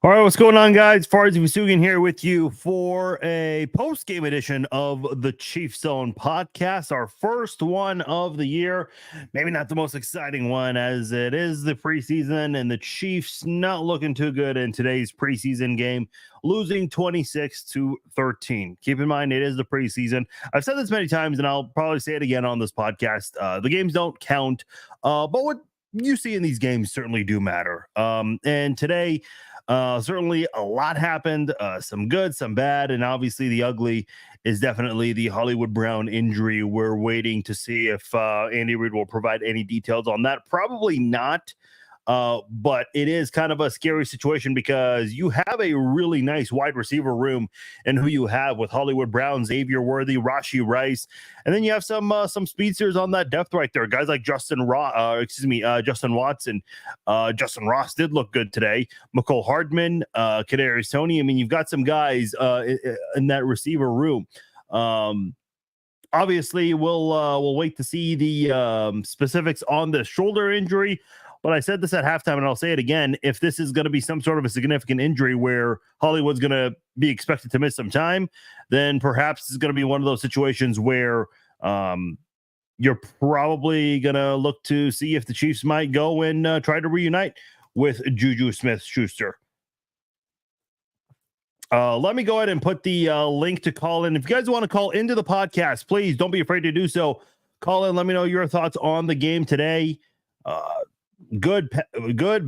All right, what's going on, guys? Farzy Vasugian here with you for a post-game edition of the Chiefs Zone podcast, our first one of the year. Maybe not the most exciting one, as it is the preseason, and the Chiefs not looking too good in today's preseason game, losing 26-13. Keep in mind, it is the preseason. I've said this many times, and I'll probably say it again on this podcast. The games don't count, but what you see in these games certainly do matter. And today, certainly a lot happened, some good, some bad, and obviously the ugly is definitely the Hollywood Brown injury. We're waiting to see if Andy Reid will provide any details on that. Probably not. But it is kind of a scary situation because you have a really nice wide receiver room and who you have with Hollywood Brown, Xavier Worthy, Rashee Rice, and then you have some speedsters on that depth right there. Guys like Justin Watson. Justin Ross did look good today. McCole Hardman, Kadarius Toney. I mean, you've got some guys in that receiver room. Obviously, we'll wait to see the specifics on the shoulder injury. But I said this at halftime, and I'll say it again. If this is going to be some sort of a significant injury where Hollywood's going to be expected to miss some time, then perhaps it's going to be one of those situations where you're probably going to look to see if the Chiefs might go and try to reunite with Juju Smith-Schuster. Let me go ahead and put the link to call in. If you guys want to call into the podcast, please don't be afraid to do so. Call in. Let me know your thoughts on the game today. Good,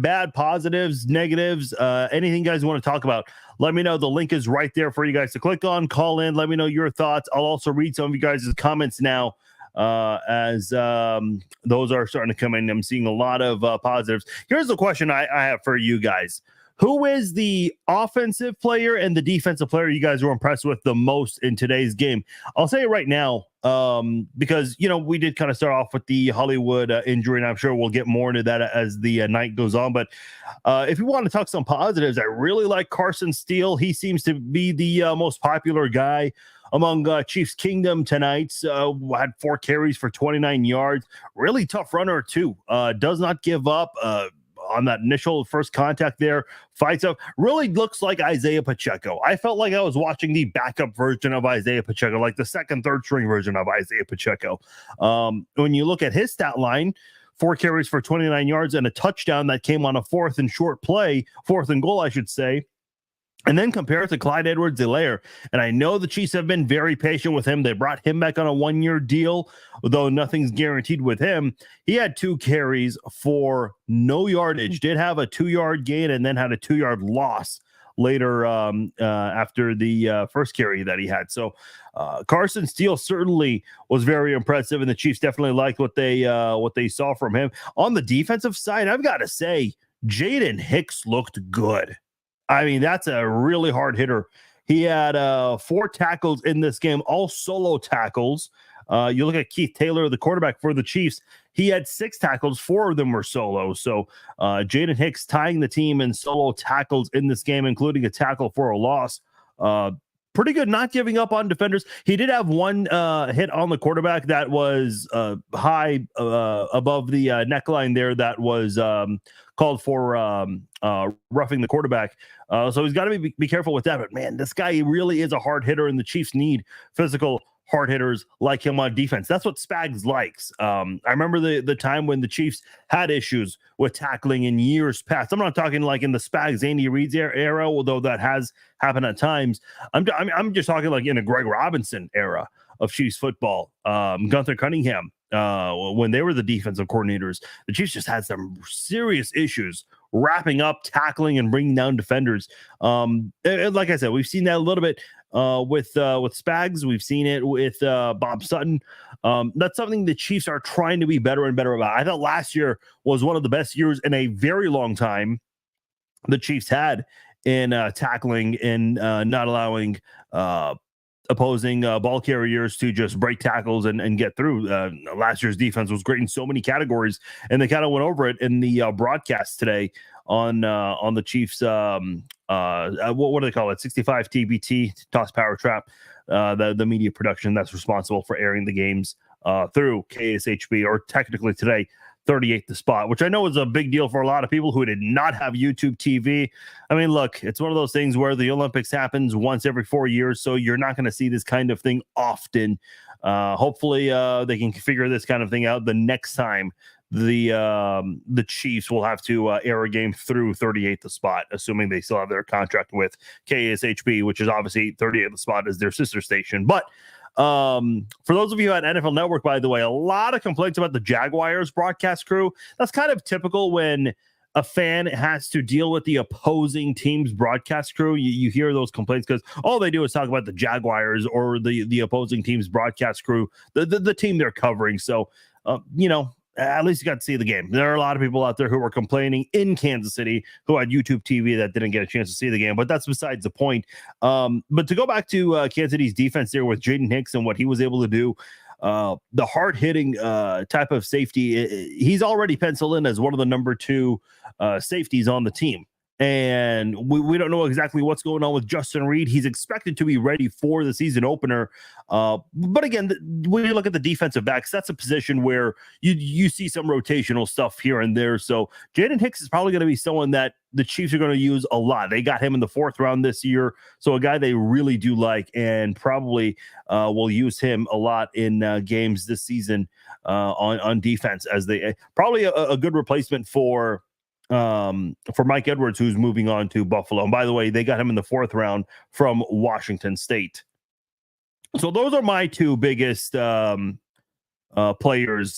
bad, positives, negatives, anything you guys want to talk about, let me know. The link is right there for you guys to click on. Call in, let me know your thoughts. I'll also read some of you guys' comments now as those are starting to come in. I'm seeing a lot of positives. Here's the question I have for you guys. Who is the offensive player and the defensive player you guys were impressed with the most in today's game? I'll say it right now, because, we did kind of start off with the Hollywood injury, and I'm sure we'll get more into that as the night goes on. But if you want to talk some positives, I really like Carson Steele. He seems to be the most popular guy among Chiefs Kingdom tonight. Had 4 carries for 29 yards. Really tough runner, too. Does not give up. On that initial first contact there, fights up, really looks like Isaiah Pacheco. I felt like I was watching the backup version of Isaiah Pacheco, like the second, third string version of Isaiah Pacheco. When you look at his stat line, 4 carries for 29 yards and a touchdown that came on a fourth and goal, I should say. And then compare it to Clyde Edwards-Helaire. And I know the Chiefs have been very patient with him. They brought him back on a 1-year deal, though nothing's guaranteed with him. He had 2 carries for no yardage, did have a 2-yard gain, and then had a 2-yard loss later after the first carry that he had. So Carson Steele certainly was very impressive, and the Chiefs definitely liked what they saw from him. On the defensive side, I've got to say, Jaden Hicks looked good. I mean, that's a really hard hitter. He had 4 tackles in this game, all solo tackles. You look at Keith Taylor, the quarterback for the Chiefs. He had 6 tackles. 4 of them were solo. So Jaden Hicks tying the team in solo tackles in this game, including a tackle for a loss. Pretty good, not giving up on defenders. He did have 1 hit on the quarterback that was high above the neckline there. That was called for roughing the quarterback. So he's got to be careful with that. But, man, this guy really is a hard hitter, and the Chiefs need physical hard hitters like him on defense. That's what Spags likes. I remember the time when the Chiefs had issues with tackling in years past. I'm not talking like in the Spags, Andy Reid's era, although that has happened at times. I'm just talking like in a Greg Robinson era of Chiefs football. Gunther Cunningham, when they were the defensive coordinators, the Chiefs just had some serious issues wrapping up, tackling, and bringing down defenders. And like I said, we've seen that a little bit with Spags. We've seen it with Bob Sutton. That's something the Chiefs are trying to be better and better about. I thought last year was one of the best years in a very long time the Chiefs had in tackling and not allowing opposing ball carriers to just break tackles and get through. Last year's defense was great in so many categories, and they kind of went over it in the broadcast today on the Chiefs. What do they call it? 65 TBT, Toss Power Trap, the media production that's responsible for airing the games through KSHB, or technically today 38th the spot, which I know is a big deal for a lot of people who did not have YouTube TV. I mean, look, it's one of those things where the Olympics happens once every 4 years, so you're not going to see this kind of thing often. Hopefully, they can figure this kind of thing out the next time the Chiefs will have to air a game through 38th the spot, assuming they still have their contract with KSHB, which is obviously 38th the spot is their sister station. But for those of you at NFL Network, by the way, a lot of complaints about the Jaguars broadcast crew. That's kind of typical when a fan has to deal with the opposing team's broadcast crew. You hear those complaints because all they do is talk about the Jaguars or the opposing team's broadcast crew, the team they're covering. So, at least you got to see the game. There are a lot of people out there who were complaining in Kansas City who had YouTube TV that didn't get a chance to see the game, but that's besides the point. But to go back to Kansas City's defense there with Jaden Hicks and what he was able to do, the hard-hitting type of safety, he's already penciled in as one of the number 2 safeties on the team. And we don't know exactly what's going on with Justin Reed. He's expected to be ready for the season opener. But again, when you look at the defensive backs, that's a position where you see some rotational stuff here and there. So Jaden Hicks is probably going to be someone that the Chiefs are going to use a lot. They got him in the 4th round this year. So a guy they really do like and probably will use him a lot in games this season on defense, as they probably a good replacement for Mike Edwards, who's moving on to Buffalo. And by the way, they got him in the 4th round from Washington State. So those are my 2 biggest players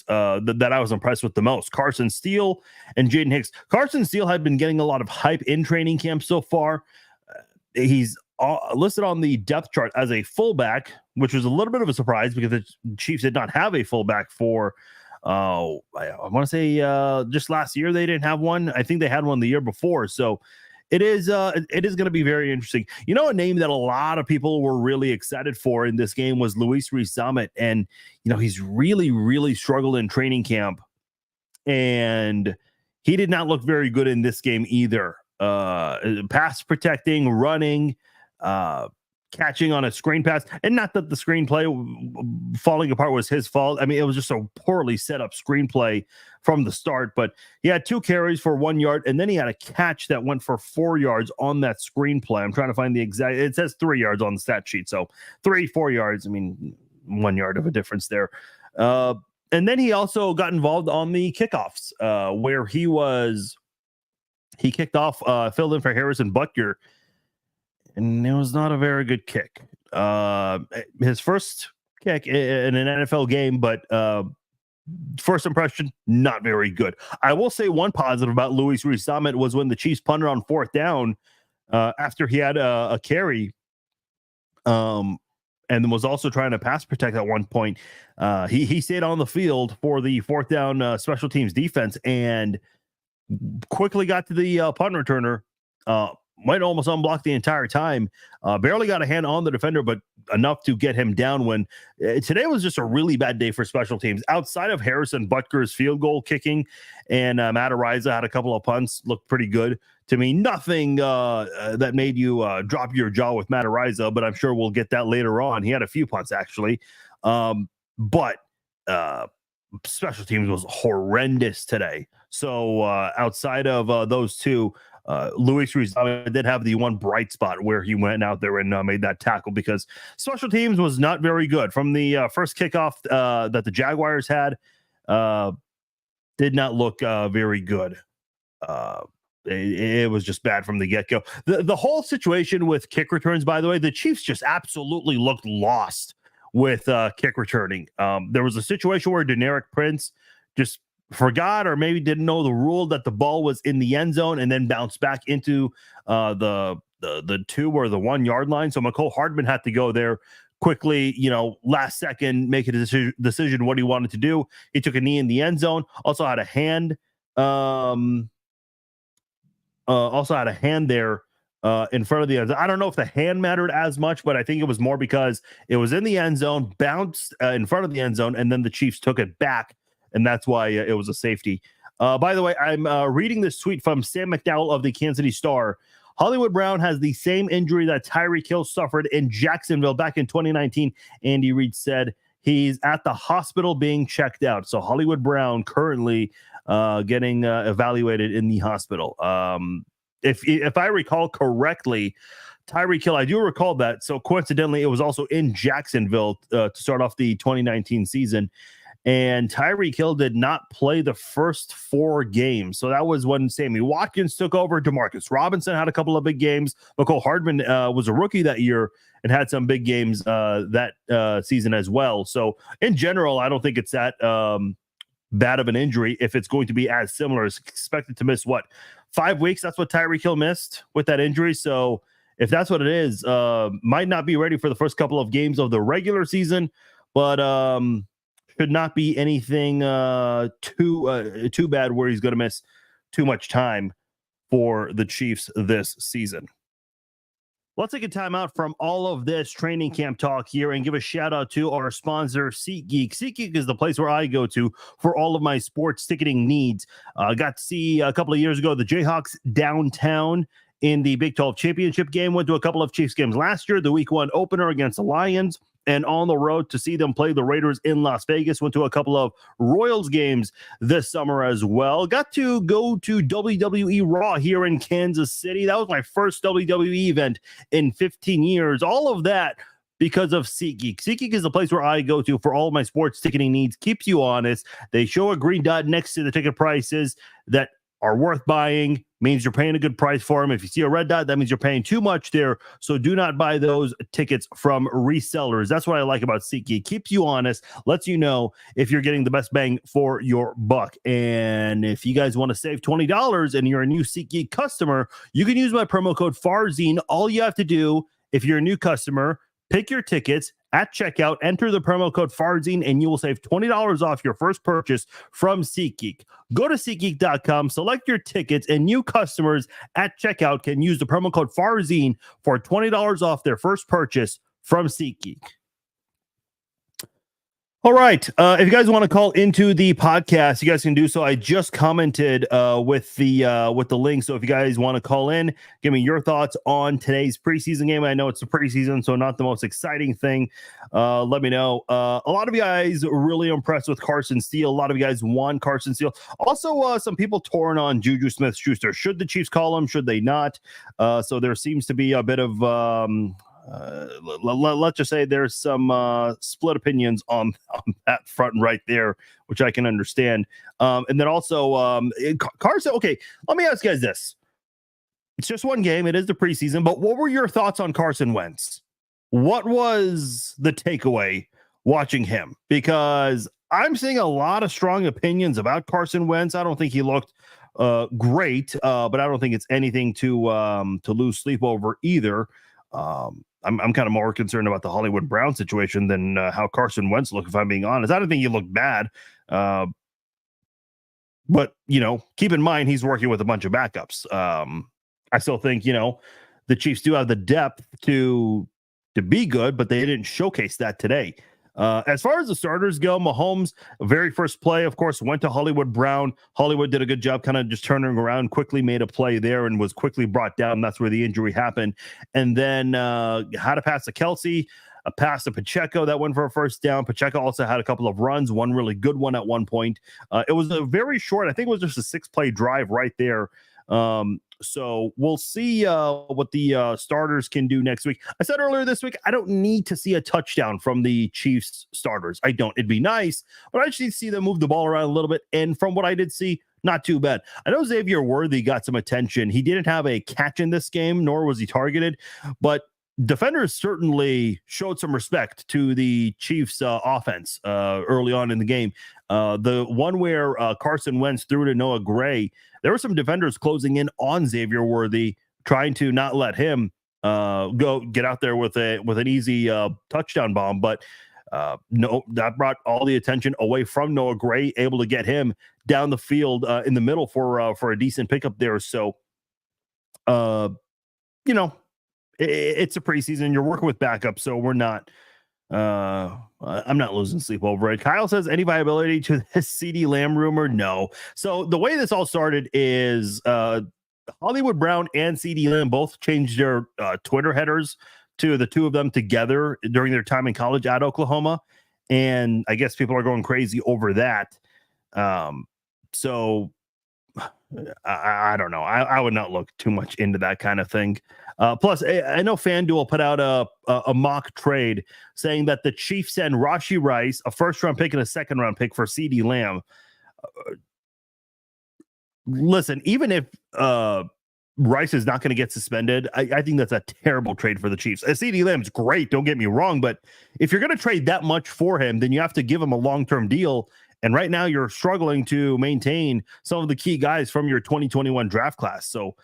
that I was impressed with the most: Carson Steele and Jaden Hicks. Carson Steele had been getting a lot of hype in training camp so far. He's listed on the depth chart as a fullback, which was a little bit of a surprise because the Chiefs did not have a fullback for I want to say just last year they didn't have one. I think they had one the year before. So it is going to be very interesting. A name that a lot of people were really excited for in this game was Luis Rees-Zammit. And, he's really, really struggled in training camp. And he did not look very good in this game either. Pass protecting, running, catching on a screen pass, and not that the screenplay falling apart was his fault. I mean, it was just a poorly set up screenplay from the start, but he had 2 carries for 1 yard, and then he had a catch that went for 4 yards on that screenplay. I'm trying to find the exact, it says 3 yards on the stat sheet. So 4 yards. I mean, 1 yard of a difference there. And then he also got involved on the kickoffs where he kicked off, filled in for Harrison Butker, and it was not a very good kick. His first kick in an NFL game, but first impression, not very good. I will say one positive about Luis Rees-Zammit was when the Chiefs punted on 4th down after he had a carry, and was also trying to pass protect at one point. He stayed on the field for the 4th down special teams defense and quickly got to the punt returner. Might almost unblock the entire time. Barely got a hand on the defender, but enough to get him down. When today was just a really bad day for special teams. Outside of Harrison Butker's field goal kicking, and Matt Araiza had a couple of punts, looked pretty good to me. Nothing that made you drop your jaw with Matt Araiza, but I'm sure we'll get that later on. He had a few punts actually, but special teams was horrendous today. So outside of those 2. Luis Rees-Zammit did have the one bright spot where he went out there and made that tackle, because special teams was not very good from the first kickoff that the Jaguars had. Did not look very good. It was just bad from the get-go. The whole situation with kick returns, by the way, the Chiefs just absolutely looked lost with kick returning. There was a situation where Deneric Prince just forgot or maybe didn't know the rule that the ball was in the end zone and then bounced back into the 2 or the 1 yard line. So McCole Hardman had to go there quickly, last second, make a decision what he wanted to do. He took a knee in the end zone, also had a hand there in front of the end zone. I don't know if the hand mattered as much, but I think it was more because it was in the end zone, bounced in front of the end zone, and then the Chiefs took it back. And that's why it was a safety. By the way, I'm reading this tweet from Sam McDowell of the Kansas City Star. Hollywood Brown has the same injury that Tyreek Hill suffered in Jacksonville back in 2019. Andy Reid said He's at the hospital being checked out. So Hollywood Brown currently getting evaluated in the hospital. If I recall correctly, Tyreek Hill, I do recall that. So coincidentally, it was also in Jacksonville to start off the 2019 season. And Tyreek Hill did not play the first 4 games. So that was when Sammy Watkins took over. Demarcus Robinson had a couple of big games. Mecole Hardman was a rookie that year and had some big games that season as well. So in general, I don't think it's that bad of an injury if it's going to be as similar. It's expected to miss, 5 weeks? That's what Tyreek Hill missed with that injury. So if that's what it is, might not be ready for the first couple of games of the regular season, but should not be anything too bad where he's going to miss too much time for the Chiefs this season. Let's take a time out from all of this training camp talk here and give a shout out to our sponsor, SeatGeek. SeatGeek is the place where I go to for all of my sports ticketing needs. I got to see a couple of years ago the Jayhawks downtown in the Big 12 championship game. Went to a couple of Chiefs games last year, the week 1 opener against the Lions, and on the road to see them play the Raiders in Las Vegas. Went to a couple of Royals games this summer as well. Got to go to WWE Raw here in Kansas City. That was my first WWE event in 15 years. All of that because of SeatGeek. SeatGeek is the place where I go to for all of my sports ticketing needs. Keeps you honest. They show a green dot next to the ticket prices that are worth buying, means you're paying a good price for them. If you see a red dot, that means you're paying too much there. So do not buy those tickets from resellers. That's what I like about SeatGeek. Keeps you honest, lets you know if you're getting the best bang for your buck. And if you guys want to save $20 and you're a new SeatGeek customer, you can use my promo code FARZINE. All you have to do, if you're a new customer, pick your tickets at checkout, enter the promo code FARZINE, and you will save $20 off your first purchase from SeatGeek. Go to SeatGeek.com, select your tickets, and new customers at checkout can use the promo code FARZINE for $20 off their first purchase from SeatGeek. All right. If you guys want to call into the podcast, you guys can do so. I just commented with the link. So if you guys want to call in, give me your thoughts on today's preseason game. I know it's the preseason, so not the most exciting thing. Let me know. A lot of you guys are really impressed with Carson Steele. A lot of you guys want Carson Steele. Also, some people torn on Juju Smith-Schuster. Should the Chiefs call him? Should they not? So there seems to be a bit of let's just say there's some split opinions on that front right there, which I can understand. And then also Carson. Okay, let me ask you guys this. It's just one game. It is the preseason, but what were your thoughts on Carson Wentz? What was the takeaway watching him? Because I'm seeing a lot of strong opinions about Carson Wentz. I don't think he looked great, but I don't think it's anything to lose sleep over either. I'm kind of more concerned about the Hollywood Brown situation than how Carson Wentz looked, if I'm being honest. I don't think he looked bad. But, keep in mind, he's working with a bunch of backups. I still think, the Chiefs do have the depth to be good, but they didn't showcase that today. As far as the starters go, Mahomes, very first play, of course, went to Hollywood Brown. Hollywood did a good job kind of just turning around, quickly made a play there and was quickly brought down. That's where the injury happened. And then had a pass to Kelsey, a pass to Pacheco that went for a first down. Pacheco also had a couple of runs, one really good one at one point. It was a very short, I think it was just a 6-play drive right there. So we'll see what the starters can do next week. I said earlier this week, I don't need to see a touchdown from the Chiefs starters. I don't. It'd be nice, but I just need to see them move the ball around a little bit. And from what I did see, not too bad. I know Xavier Worthy got some attention. He didn't have a catch in this game, nor was he targeted, but defenders certainly showed some respect to the Chiefs offense early on in the game. The one where Carson Wentz threw to Noah Gray, there were some defenders closing in on Xavier Worthy, trying to not let him get out there with an easy touchdown bomb. But no, that brought all the attention away from Noah Gray, able to get him down the field in the middle for a decent pickup there. So, it's a preseason. You're working with backup, so we're not. I'm not losing sleep over it. Kyle says, any viability to this CeeDee Lamb rumor? No. So the way this all started is Hollywood Brown and CeeDee Lamb both changed their Twitter headers to the two of them together during their time in college at Oklahoma. and I guess people are going crazy over that. So I don't know. I would not look too much into that kind of thing. Plus, I know FanDuel put out a mock trade saying that the Chiefs send Rashee Rice, a first-round pick and a second-round pick for CeeDee Lamb. Listen, even if Rice is not going to get suspended, I think that's a terrible trade for the Chiefs. CeeDee Lamb's great, don't get me wrong, but if you're going to trade that much for him, then you have to give him a long-term deal. And right now you're struggling to maintain some of the key guys from your 2021 draft class. So,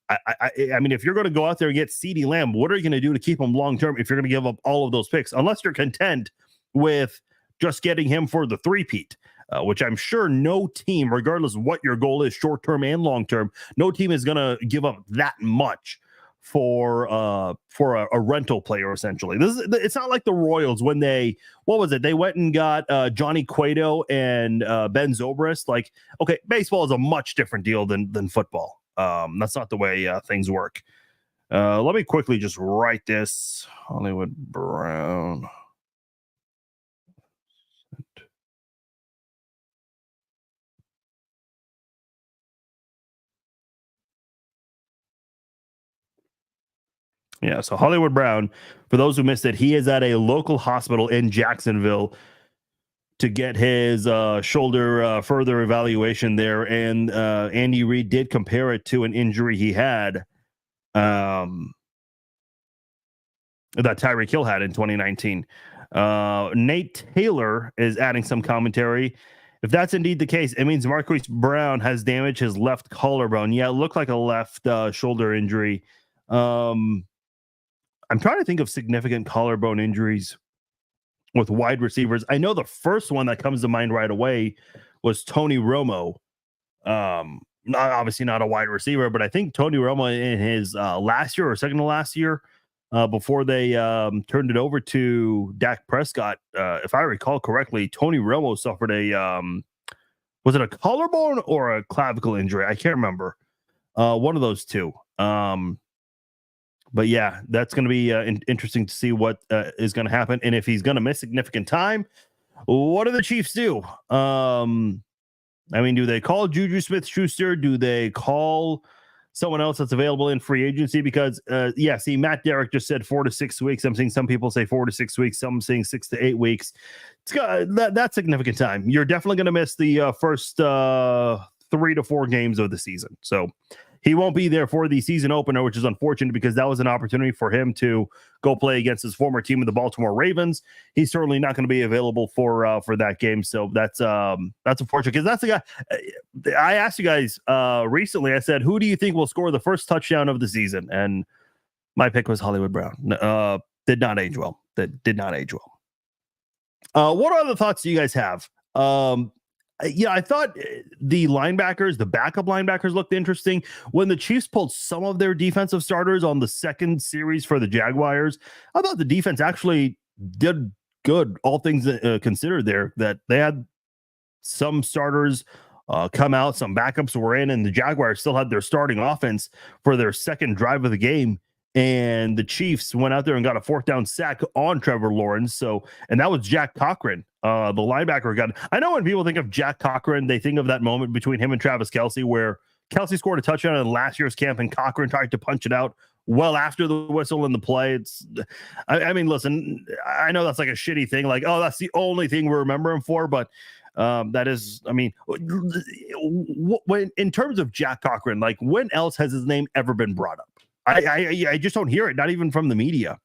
I mean, if you're going to go out there and get CeeDee Lamb, what are you going to do to keep him long-term if you're going to give up all of those picks? Unless you're content with just getting him for the three-peat, which I'm sure no team, regardless of what your goal is, short-term and long-term, no team is going to give up that much for a rental player. Essentially, it's not like the Royals when they went and got Johnny Cueto and Ben Zobrist. Like, okay, baseball is a much different deal than football. That's not the way things work. Let me quickly just write this. Hollywood Brown. Yeah, so Hollywood Brown, for those who missed it, he is at a local hospital in Jacksonville to get his shoulder further evaluation there. And Andy Reid did compare it to an injury he had that Tyreek Hill had in 2019. Nate Taylor is adding some commentary. If that's indeed the case, it means Marquise Brown has damaged his left collarbone. Yeah, it looked like a left shoulder injury. I'm trying to think of significant collarbone injuries with wide receivers. I know the first one that comes to mind right away was Tony Romo. Obviously not a wide receiver, but I think Tony Romo in his last year or second to last year, before they turned it over to Dak Prescott, if I recall correctly, Tony Romo suffered was it a collarbone or a clavicle injury? I can't remember. One of those two. But yeah, that's going to be interesting to see what is going to happen. And if he's going to miss significant time, what do the Chiefs do? I mean, do they call Juju Smith-Schuster? Do they call someone else that's available in free agency? Because, see, Matt Derrick just said 4 to 6 weeks. I'm seeing some people say 4 to 6 weeks. Some saying 6 to 8 weeks. That's significant time. You're definitely going to miss the first 3 to 4 games of the season. So he won't be there for the season opener, which is unfortunate because that was an opportunity for him to go play against his former team, the Baltimore Ravens. He's certainly not going to be available for that game. So that's unfortunate because that's the guy. I asked you guys recently. I said, who do you think will score the first touchdown of the season? And my pick was Hollywood Brown. Did not age well. That did not age well. What other thoughts do you guys have? I thought the backup linebackers looked interesting. When the Chiefs pulled some of their defensive starters on the second series for the Jaguars, I thought the defense actually did good, all things considered there, that they had some starters come out, some backups were in, and the Jaguars still had their starting offense for their second drive of the game. And the Chiefs went out there and got a 4th down sack on Trevor Lawrence. And that was Jack Cochran, the linebacker guy. I know when people think of Jack Cochran, they think of that moment between him and Travis Kelce where Kelce scored a touchdown in last year's camp and Cochran tried to punch it out well after the whistle in the play. I mean, listen, I know that's like a shitty thing. Like, oh, that's the only thing we remember him for. But that is, I mean, when in terms of Jack Cochran, like when else has his name ever been brought up? I just don't hear it, not even from the media.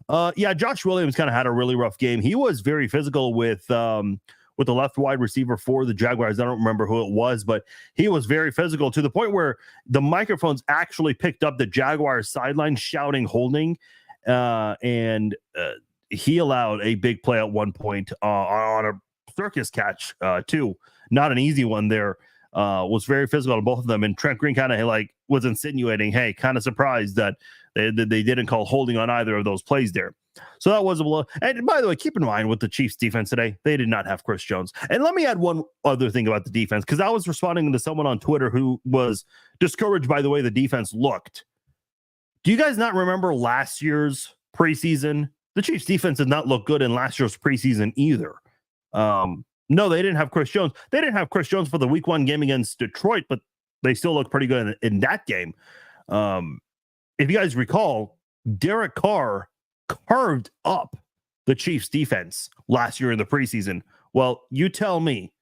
Josh Williams kind of had a really rough game. He was very physical with the left wide receiver for the Jaguars. I don't remember who it was, but he was very physical to the point where the microphones actually picked up the Jaguars sideline shouting holding, and he allowed a big play at one point on a circus catch too. Not an easy one there. Was very physical on both of them, and Trent Green kind of like was insinuating, hey, kind of surprised that they didn't call holding on either of those plays there. So that was a blow. And by the way, keep in mind with the Chiefs defense today, they did not have Chris Jones. And let me add one other thing about the defense, because I was responding to someone on Twitter who was discouraged by the way the defense looked. Do you guys not remember last year's preseason the Chiefs defense did not look good in last year's preseason either. No, they didn't have Chris Jones. They didn't have Chris Jones for the week 1 game against Detroit, but they still looked pretty good in that game. If you guys recall, Derek Carr carved up the Chiefs defense last year in the preseason. Well, you tell me,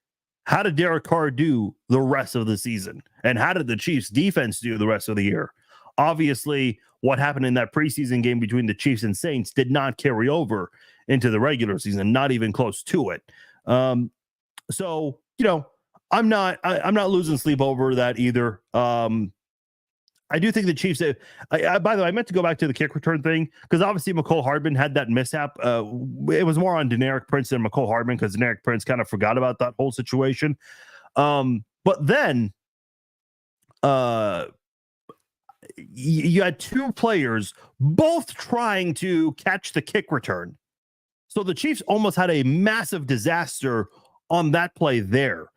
how did Derek Carr do the rest of the season? And how did the Chiefs defense do the rest of the year? Obviously, what happened in that preseason game between the Chiefs and Saints did not carry over into the regular season, not even close to it. So, I'm not losing sleep over that either. I do think the Chiefs, by the way, I meant to go back to the kick return thing because obviously Mecole Hardman had that mishap. It was more on Deneric Prince than Mecole Hardman because Deneric Prince kind of forgot about that whole situation. But then you had 2 players both trying to catch the kick return. So the Chiefs almost had a massive disaster on that play there.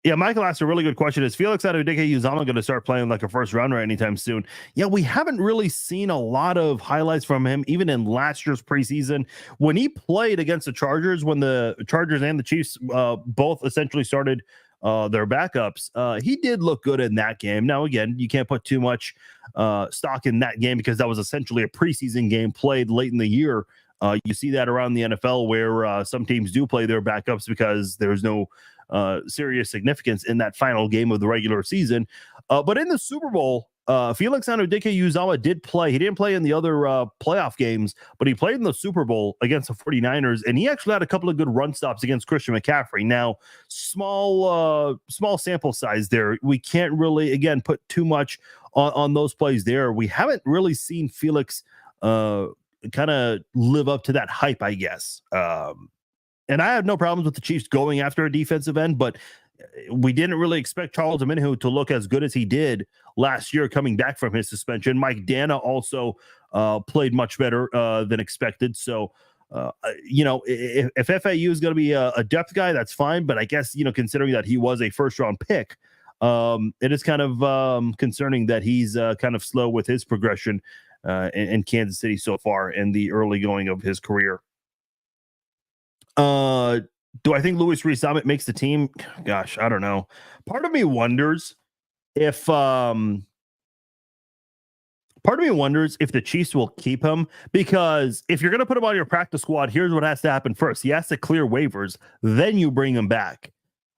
Yeah, Michael asked a really good question. Is Felix Anudike-Uzomah going to start playing like a first rounder anytime soon? Yeah, we haven't really seen a lot of highlights from him, even in last year's preseason. When he played against the Chargers, when the Chargers and the Chiefs both essentially started their backups, he did look good in that game. Now, again, you can't put too much stock in that game because that was essentially a preseason game played late in the year. You see that around the NFL where some teams do play their backups because there's no serious significance in that final game of the regular season. But in the Super Bowl, Felix Anudike-Uzomah did play. He didn't play in the other playoff games, but he played in the Super Bowl against the 49ers, and he actually had a couple of good run stops against Christian McCaffrey. Now, small sample size there. We can't really, again, put too much on those plays there. We haven't really seen Felix kind of live up to that hype, I guess. And I have no problems with the Chiefs going after a defensive end, but we didn't really expect Charles Omenihu to look as good as he did last year coming back from his suspension. Mike Danna also played much better than expected. So, if FAU is going to be a depth guy, that's fine. But I guess, considering that he was a first-round pick, it is kind of concerning that he's kind of slow with his progression in Kansas City so far in the early going of his career. Do I think Louis Rees-Zammit makes the team? Gosh, I don't know. Part of me wonders if the Chiefs will keep him, because if you're going to put him on your practice squad, here's what has to happen first. He has to clear waivers, then you bring him back.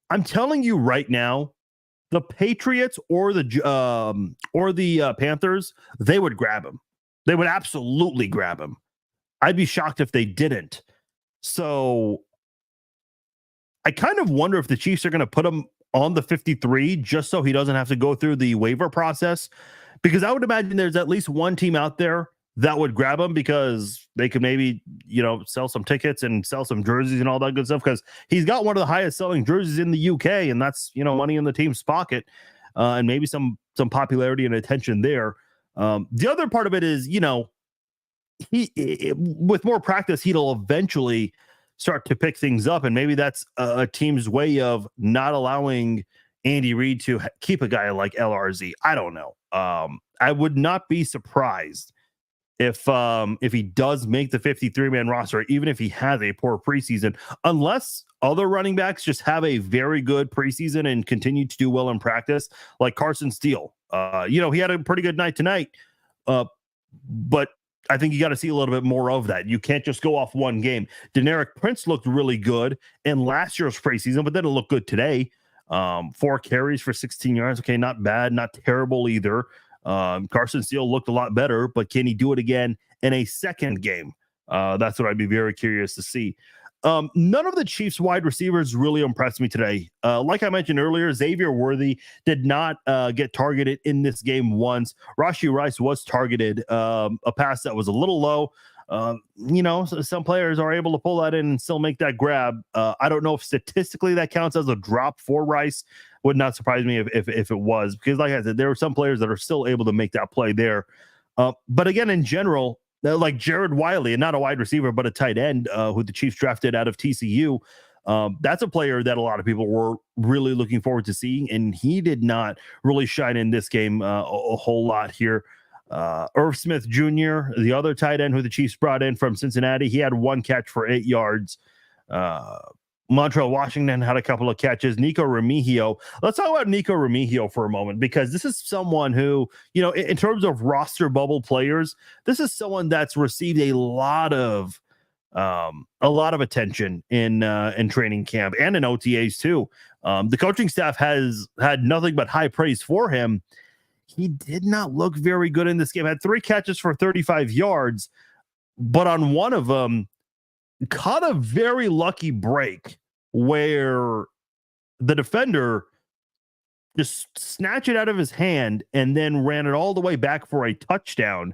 I'm telling you right now, the Patriots or the Panthers, they would grab him. They would absolutely grab him. I'd be shocked if they didn't. So I kind of wonder if the Chiefs are going to put him on the 53 just so he doesn't have to go through the waiver process, because I would imagine there's at least one team out there that would grab him because they could maybe, sell some tickets and sell some jerseys and all that good stuff, because he's got one of the highest selling jerseys in the UK, and that's, money in the team's pocket, and maybe some popularity and attention there. The other part of it is, with more practice, he'll eventually start to pick things up, and maybe that's a team's way of not allowing Andy Reid to keep a guy like LRZ. I don't know. I would not be surprised if he does make the 53-man roster, even if he has a poor preseason, unless other running backs just have a very good preseason and continue to do well in practice, like Carson Steele. He had a pretty good night tonight, but I think you got to see a little bit more of that. You can't just go off one game. Deneric Prince looked really good in last year's preseason, but then it looked good today. 4 carries for 16 yards. Okay, not bad, not terrible either. Carson Steele looked a lot better, but can he do it again in a second game? That's what I'd be very curious to see. None of the Chiefs wide receivers really impressed me today. Like I mentioned earlier, Xavier Worthy did not get targeted in this game once. Rashee Rice was targeted, a pass that was a little low. Some players are able to pull that in and still make that grab. I don't know if statistically that counts as a drop for Rice. Would not surprise me if it was, because like I said, there are some players that are still able to make that play there. But again, in general, like Jared Wiley, and not a wide receiver, but a tight end who the Chiefs drafted out of TCU. That's a player that a lot of people were really looking forward to seeing, and he did not really shine in this game a whole lot here. Irv Smith Jr., the other tight end who the Chiefs brought in from Cincinnati, he had 1 catch for 8 yards. Montreal Washington had a couple of catches. Nico Remigio. Let's talk about Nico Remigio for a moment, because this is someone who, in terms of roster bubble players, this is someone that's received a lot of attention in training camp and in OTAs too. The coaching staff has had nothing but high praise for him. He did not look very good in this game. Had 3 catches for 35 yards, but on one of them caught a very lucky break where the defender just snatched it out of his hand and then ran it all the way back for a touchdown,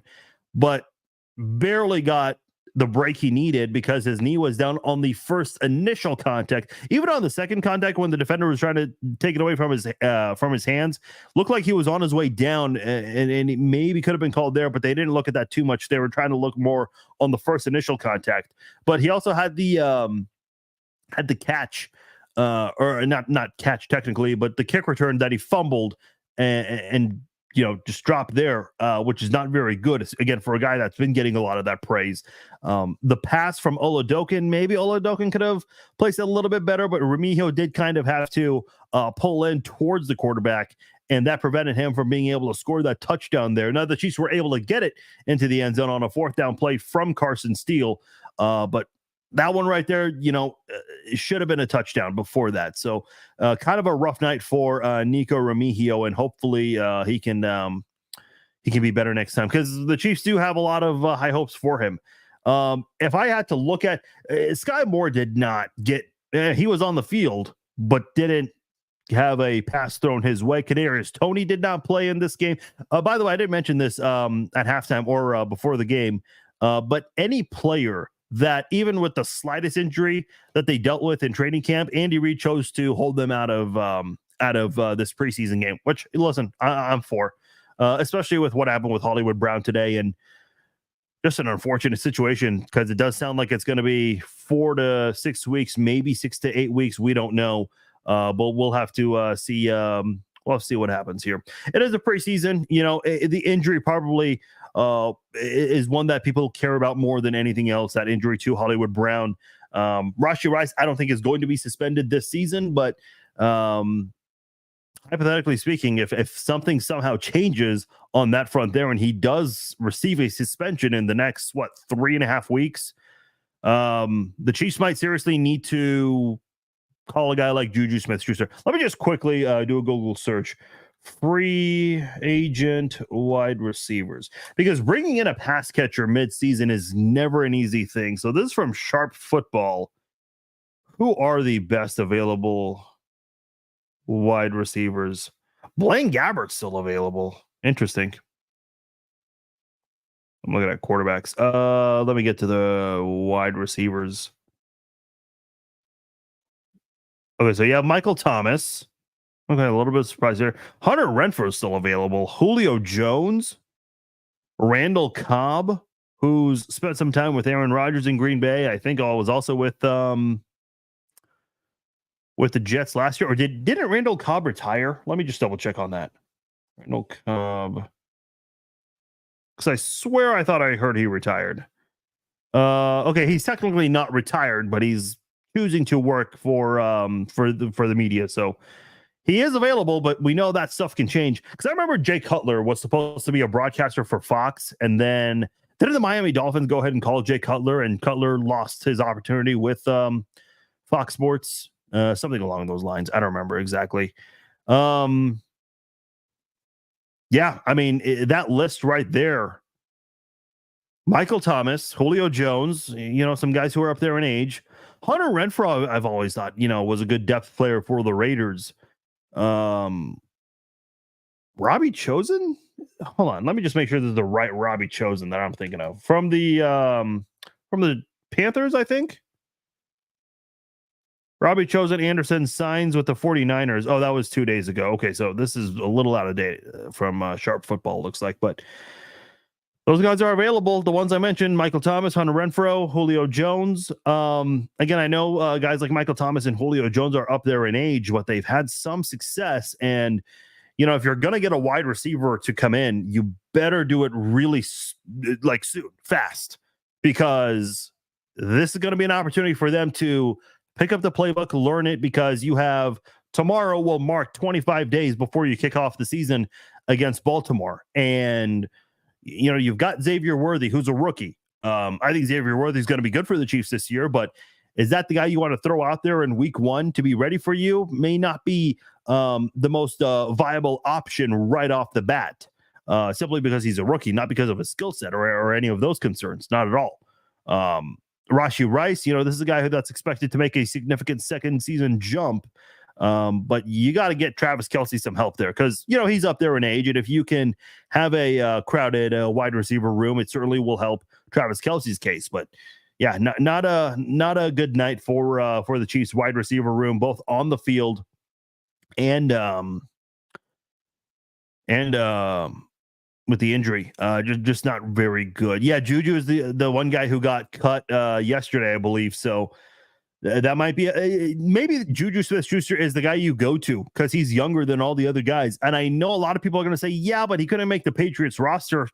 but barely got the break he needed because his knee was down on the first initial contact. Even on the second contact, when the defender was trying to take it away from his hands, looked like he was on his way down, and it maybe could have been called there, but they didn't look at that too much. They were trying to look more on the first initial contact. But he also had the catch, or not catch technically, but the kick return that he fumbled and just dropped there, which is not very good, again, for a guy that's been getting a lot of that praise. The pass from Oladokun, maybe Oladokun could have placed it a little bit better, but Remigio did kind of have to pull in towards the quarterback, and that prevented him from being able to score that touchdown there. Now, the Chiefs were able to get it into the end zone on a 4th down play from Carson Steele, but that one right there, it should have been a touchdown before that. So kind of a rough night for Nico Remigio, and hopefully he can be better next time, because the Chiefs do have a lot of high hopes for him. If I had to look at Sky Moore, did not get he was on the field, but didn't have a pass thrown his way. Kadarius Toney did not play in this game. By the way, I didn't mention this at halftime or before the game, but any player that, even with the slightest injury that they dealt with in training camp, Andy Reid chose to hold them out of this preseason game, which, listen, I'm for, especially with what happened with Hollywood Brown today, and just an unfortunate situation, because it does sound like it's going to be 4 to 6 weeks, maybe 6 to 8 weeks. We don't know, but we'll have to see. We'll see what happens here. It is a preseason. The injury probably is one that people care about more than anything else, that injury to Hollywood Brown. Rashee Rice, I don't think, is going to be suspended this season, but hypothetically speaking, if something somehow changes on that front there and he does receive a suspension in the next, 3.5 weeks, the Chiefs might seriously need to call a guy like Juju Smith-Schuster. Let me just quickly do a Google search. Free agent wide receivers, because bringing in a pass catcher mid-season is never an easy thing. So this is from Sharp Football. Who are the best available wide receivers? Blaine Gabbert's still available. Interesting. I'm looking at quarterbacks. Let me get to the wide receivers. Okay, so you have Michael Thomas. Okay, a little bit surprised there. Hunter Renfrow is still available. Julio Jones, Randall Cobb, who's spent some time with Aaron Rodgers in Green Bay. I think I was also with the Jets last year. Or didn't Randall Cobb retire? Let me just double check on that. Randall Cobb, because I swear I thought I heard he retired. Okay, he's technically not retired, but he's choosing to work for the media. So he is available, but we know that stuff can change. Because I remember Jay Cutler was supposed to be a broadcaster for Fox, and then didn't the Miami Dolphins go ahead and call Jay Cutler, and Cutler lost his opportunity with Fox Sports, something along those lines. I don't remember exactly. Yeah, I mean, that list right there: Michael Thomas, Julio Jones, some guys who are up there in age. Hunter Renfrow, I've always thought, was a good depth player for the Raiders. Robbie Chosen? Hold on, let me just make sure this is the right Robbie Chosen that I'm thinking of. From the Panthers, I think. Robbie Chosen Anderson signs with the 49ers. Oh, that was 2 days ago. Okay, so this is a little out of date from Sharp Football, looks like, but those guys are available. The ones I mentioned: Michael Thomas, Hunter Renfrow, Julio Jones. Again, I know guys like Michael Thomas and Julio Jones are up there in age, but they've had some success. And, if you're going to get a wide receiver to come in, you better do it really soon, fast, because this is going to be an opportunity for them to pick up the playbook, learn it, because you have tomorrow will mark 25 days before you kick off the season against Baltimore. And, you've got Xavier Worthy, who's a rookie. I think Xavier Worthy is going to be good for the Chiefs this year, but is that the guy you want to throw out there in week 1 to be ready for you? May not be the most viable option right off the bat, simply because he's a rookie, not because of his skill set or any of those concerns. Not at all. Rashee Rice, this is a guy that's expected to make a significant second season jump. But you got to get Travis Kelce some help there, because, he's up there in age. And if you can have a crowded wide receiver room, it certainly will help Travis Kelce's case. But yeah, not a good night for the Chiefs wide receiver room, both on the field and with the injury, just not very good. Yeah, Juju is the one guy who got cut yesterday, I believe. So that might be maybe Juju Smith-Schuster is the guy you go to because he's younger than all the other guys. And I know a lot of people are going to say, yeah, but he couldn't make the Patriots roster.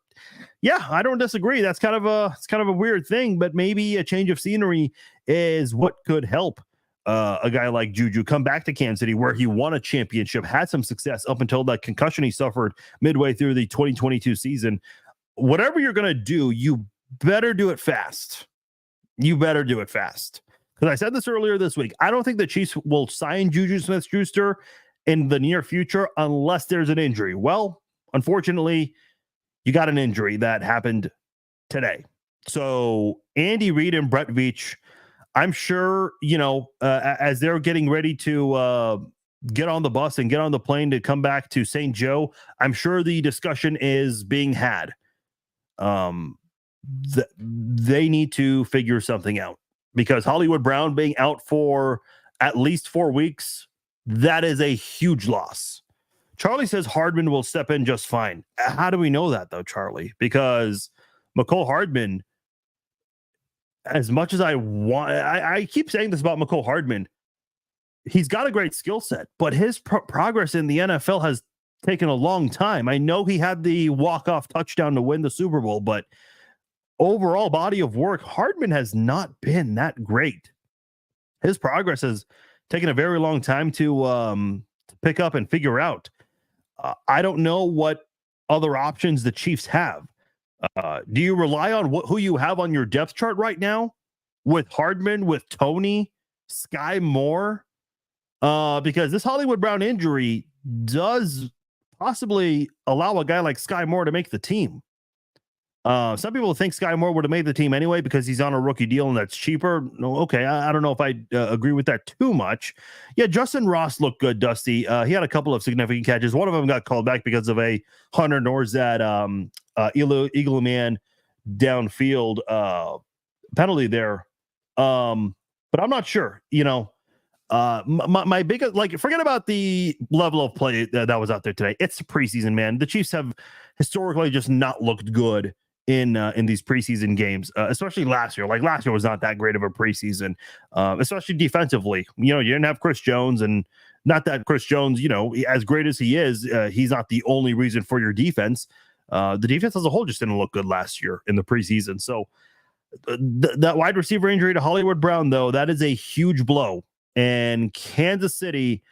Yeah, I don't disagree. It's kind of a weird thing, but maybe a change of scenery is what could help a guy like Juju come back to Kansas City, where he won a championship, had some success up until that concussion he suffered midway through the 2022 season. Whatever you're going to do, you better do it fast. Because I said this earlier this week, I don't think the Chiefs will sign Juju Smith-Schuster in the near future unless there's an injury. Well, unfortunately, you got an injury that happened today. So Andy Reid and Brett Veach, I'm sure, as they're getting ready to get on the bus and get on the plane to come back to St. Joe, I'm sure the discussion is being had. They need to figure something out, because Hollywood Brown being out for at least 4 weeks, that is a huge loss. Charlie says Hardman will step in just fine. How do we know that, though, Charlie? Because Mecole Hardman, as much as I keep saying this about Mecole Hardman, he's got a great skill set, but his progress in the NFL has taken a long time. I know he had the walk-off touchdown to win the Super Bowl, but overall body of work, Hardman has not been that great. His progress has taken a very long time to pick up and figure out. I don't know what other options the Chiefs have. Do you rely on who you have on your depth chart right now with Hardman, with Tony, Sky Moore? Because this Hollywood Brown injury does possibly allow a guy like Sky Moore to make the team. Some people think Sky Moore would have made the team anyway because he's on a rookie deal and that's cheaper. No, okay, I don't know if I agree with that too much. Yeah, Justin Ross looked good, Dusty. He had a couple of significant catches. One of them got called back because of a Hunter Norzad Eagle Man downfield penalty there. But I'm not sure. My biggest, forget about the level of play that was out there today. It's the preseason, man. The Chiefs have historically just not looked good in these preseason games, especially last year. Like, last year was not that great of a preseason, especially defensively. You didn't have Chris Jones, and not that Chris Jones, as great as he is, he's not the only reason for your defense. The defense as a whole just didn't look good last year in the preseason. So that wide receiver injury to Hollywood Brown, though, that is a huge blow. And Kansas City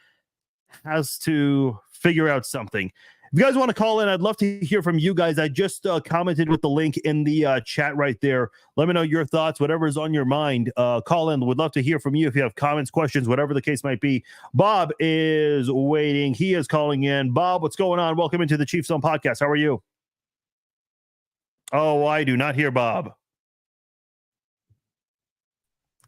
has to figure out something. If you guys want to call in, I'd love to hear from you guys. I just commented with the link in the chat right there. Let me know your thoughts, whatever is on your mind. Call in. Would love to hear from you if you have comments, questions, whatever the case might be. Bob is waiting. He is calling in. Bob, what's going on? Welcome into the Chiefs Zone podcast. How are you? Oh, I do not hear Bob.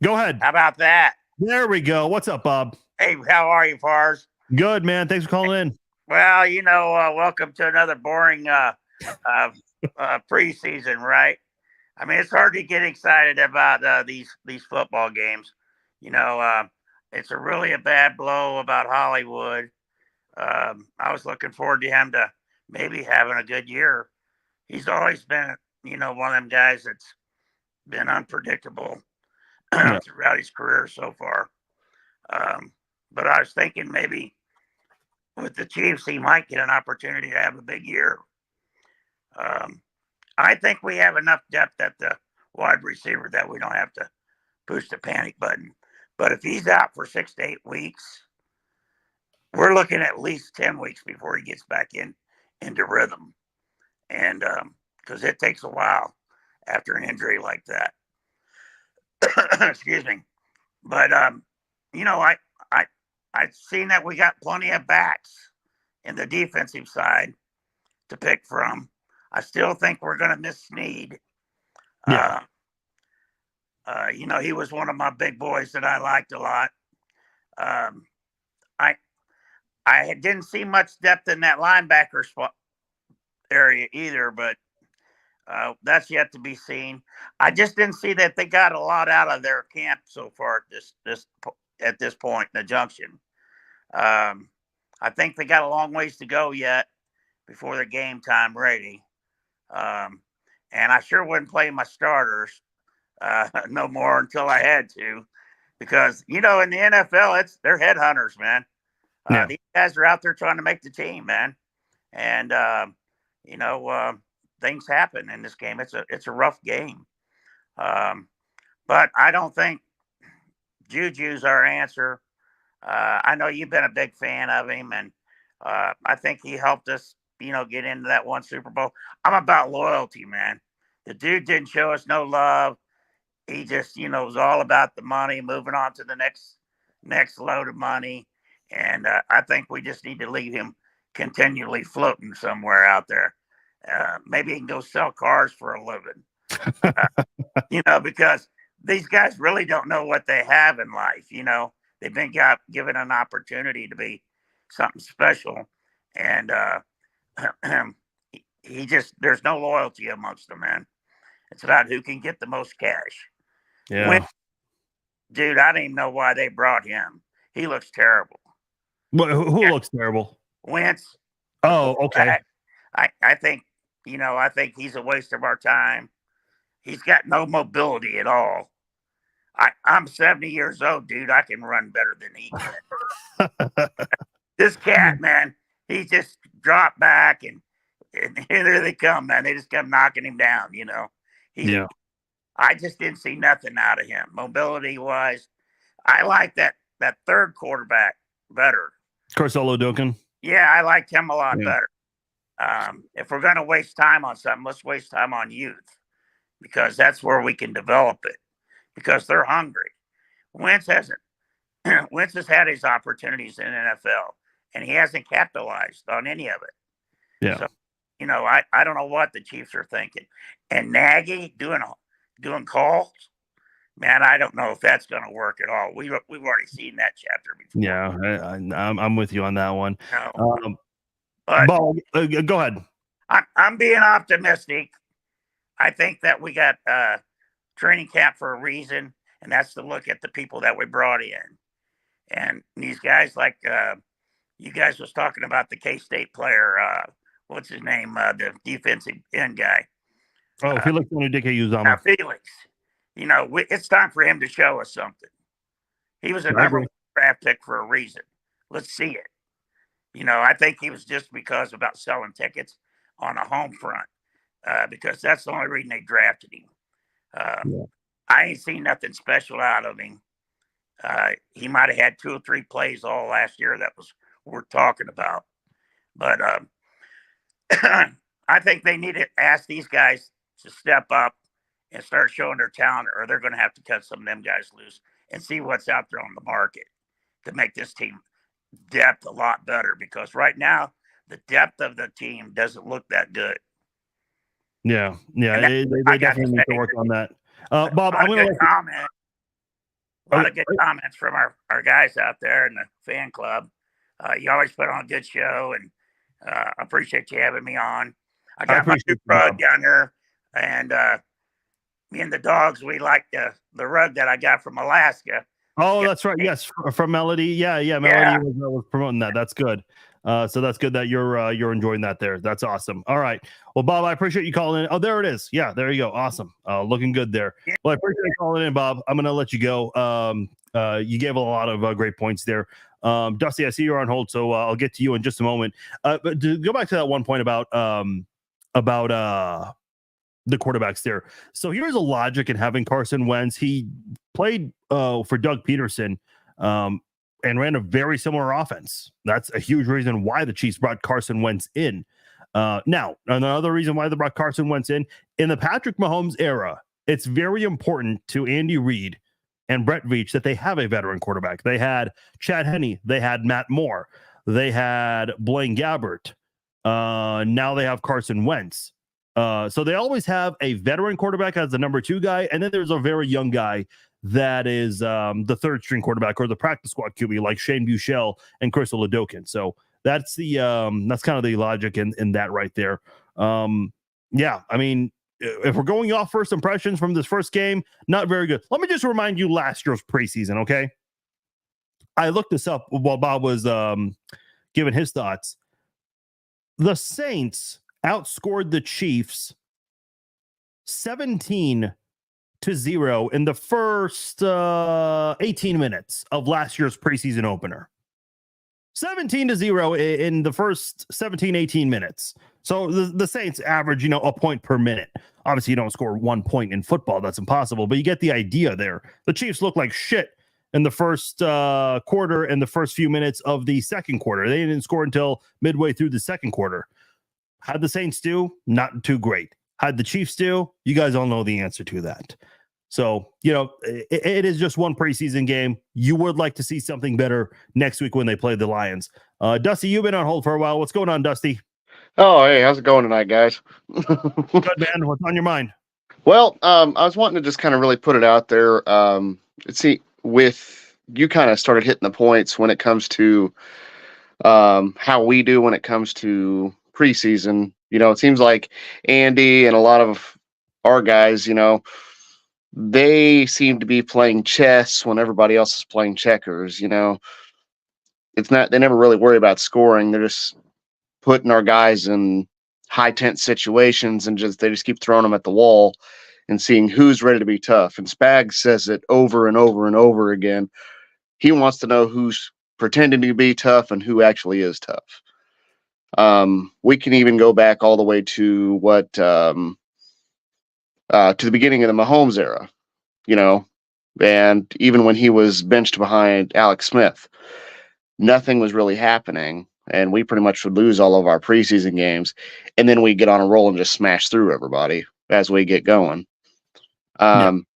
Go ahead. How about that? There we go. What's up, Bob? Hey, how are you, Fars? Good, man. Thanks for calling in. Well, welcome to another boring preseason, right? I mean, it's hard to get excited about these football games. It's really a bad blow about Hollywood. I was looking forward to him to maybe having a good year. He's always been, one of them guys that's been unpredictable throughout his career so far. But I was thinking maybe with the Chiefs, he might get an opportunity to have a big year. I think we have enough depth at the wide receiver that we don't have to push the panic button. But if he's out for 6 to 8 weeks, we're looking at least 10 weeks before he gets back into rhythm. And because it takes a while after an injury like that. Excuse me. But I've seen that we got plenty of backs in the defensive side to pick from. I still think we're going to miss Snead. Yeah. He was one of my big boys that I liked a lot. I didn't see much depth in that linebacker spot area either, but that's yet to be seen. I just didn't see that they got a lot out of their camp so far at this point in the junction. I think they got a long ways to go yet before the game time ready. And I sure wouldn't play my starters no more until I had to, because in the NFL, they're headhunters, man. These guys are out there trying to make the team, man, and things happen in this game. It's a rough game, but I don't think Juju's our answer. I know you've been a big fan of him, and I think he helped us, get into that one Super Bowl. I'm about loyalty, man. The dude didn't show us no love. He just, was all about the money, moving on to the next load of money. And I think we just need to leave him continually floating somewhere out there. Maybe he can go sell cars for a living, because these guys really don't know what they have in life. They've been given an opportunity to be something special. And there's no loyalty amongst them, man. It's about who can get the most cash. Yeah. Dude, I didn't even know why they brought him. He looks terrible. Who looks terrible? Wentz. Oh, okay. I think he's a waste of our time. He's got no mobility at all. I'm 70 years old, dude. I can run better than he can. This cat, man, he just dropped back and here they come, man. They just kept knocking him down, Yeah. I just didn't see nothing out of him, mobility-wise. I like that third quarterback better. Carcelo Duncan. Yeah, I liked him a lot better. If we're going to waste time on something, let's waste time on youth, because that's where we can develop it, because they're hungry. Wentz has had his opportunities in NFL, and he hasn't capitalized on any of it. Yeah. So, I don't know what the Chiefs are thinking. And Nagy doing calls, man, I don't know if that's going to work at all. We've already seen that chapter before. Yeah, I'm with you on that one. But Bob, go ahead. I'm being optimistic. I think that we got training camp for a reason, and that's to look at the people that we brought in. And these guys, like you guys was talking about the K-State player, what's his name, the defensive end guy. Felix Onudike-Uzomah. Felix. It's time for him to show us something. He was a number one draft pick for a reason. Let's see it. I think he was just because about selling tickets on a home front, because that's the only reason they drafted him. I ain't seen nothing special out of him. He might have had 2 or 3 plays all last year that was worth talking about. But I think they need to ask these guys to step up and start showing their talent, or they're going to have to cut some of them guys loose and see what's out there on the market to make this team depth a lot better, because right now the depth of the team doesn't look that good. Yeah, they definitely need to work on that. Bob, I'm going to a lot of good comments from our guys out there in the fan club. You always put on a good show, and I appreciate you having me on. I got my new rug down there, and me and the dogs, we like the rug that I got from Alaska. Oh, that's right. Yes, from Melody. Yeah. Melody was promoting that. That's good. So that's good that you're enjoying that there. That's awesome. All right. Well, Bob, I appreciate you calling in. Oh, there it is. Yeah, there you go. Awesome. Looking good there. Well, I appreciate you calling in, Bob. I'm gonna let you go. You gave a lot of great points there. Dusty, I see you're on hold, so I'll get to you in just a moment. But to go back to that one point about the quarterbacks there. So here's a logic in having Carson Wentz. He played for Doug Peterson and ran a very similar offense. That's a huge reason why the Chiefs brought Carson Wentz in. Now, another reason why they brought Carson Wentz in the Patrick Mahomes era, it's very important to Andy Reid and Brett Veach that they have a veteran quarterback. They had Chad Henne. They had Matt Moore. They had Blaine Gabbert. Now they have Carson Wentz. So they always have a veteran quarterback as the number 2 guy, and then there's a very young guy that is the third string quarterback or the practice squad QB like Shane Buechele and Chris Oladokun. So that's the that's kind of the logic in that right there. Yeah, I mean, if we're going off first impressions from this first game, not very good. Let me just remind you last year's preseason, okay? I looked this up while Bob was giving his thoughts. The Saints outscored the Chiefs 17-0 in the first 18 minutes of last year's preseason opener. 17-0 in the first 18 minutes. So the Saints average, a point per minute. Obviously, you don't score 1 point in football. That's impossible. But you get the idea there. The Chiefs look like shit in the first quarter and the first few minutes of the second quarter. They didn't score until midway through the second quarter. How'd the Saints do? Not too great. How'd the Chiefs do? You guys all know the answer to that. So, it is just one preseason game. You would like to see something better next week when they play the Lions. Dusty, you've been on hold for a while. What's going on, Dusty? Oh, hey, how's it going tonight, guys? Good, man. What's on your mind? Well, I was wanting to just kind of really put it out there. With you kind of started hitting the points when it comes to how we do when it comes to preseason. It seems like Andy and a lot of our guys, they seem to be playing chess when everybody else is playing checkers. It's not, they never really worry about scoring. They're just putting our guys in high tense situations and they just keep throwing them at the wall and seeing who's ready to be tough. And Spags says it over and over and over again. He wants to know who's pretending to be tough and who actually is tough. We can even go back all the way to to the beginning of the Mahomes era, and even when he was benched behind Alex Smith, nothing was really happening. And we pretty much would lose all of our preseason games. And then we get on a roll and just smash through everybody as we get going. And